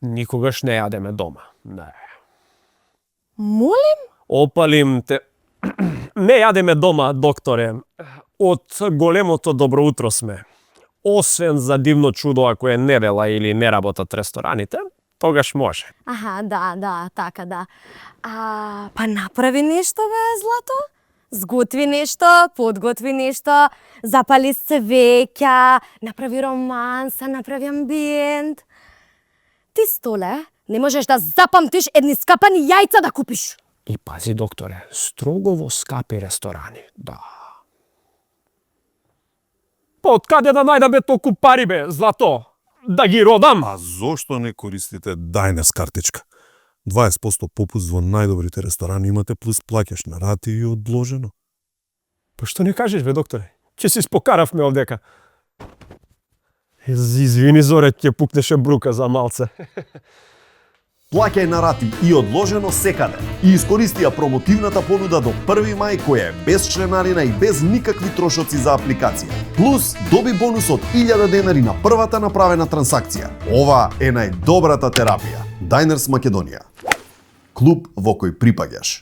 Никогаш не јадеме дома. Не. Молим? Опалим те... Не јадеме дома, докторе. Од големото добро утро сме. Освен за дивно чудо ако е недела или не работат рестораните, тогаш може. Аха, да, така да. Па направи нешто, бе, Злато? Сготви нешто, подготви нешто, запали свеќа, направи романса, направи амбиент. Ти, Столе, не можеш да запамтиш едни скапани јајца да купиш. И пази, докторе, строго во скапи ресторани, да. Па откаде да најдаме толку пари, бе, Злато? Да ги родам? А зошто не користите Diners картичка? 20% попуст во најдобрите ресторани имате плюс плаќаш на рати и одложено. Па што не кажеш, бе, докторе? Ќе се спокаравме овдека. Извини, Зоре, ќе пукнеше брука за малце. Плаќај на рати и одложено секаде. И искористи ја промотивната понуда до 1 мај која е без членарина и без никакви трошоци за апликација. Плюс доби бонус од 1000 денари на првата направена трансакција. Ова е најдобрата терапија. Diners Македонија. Клуб во кој припаѓаш.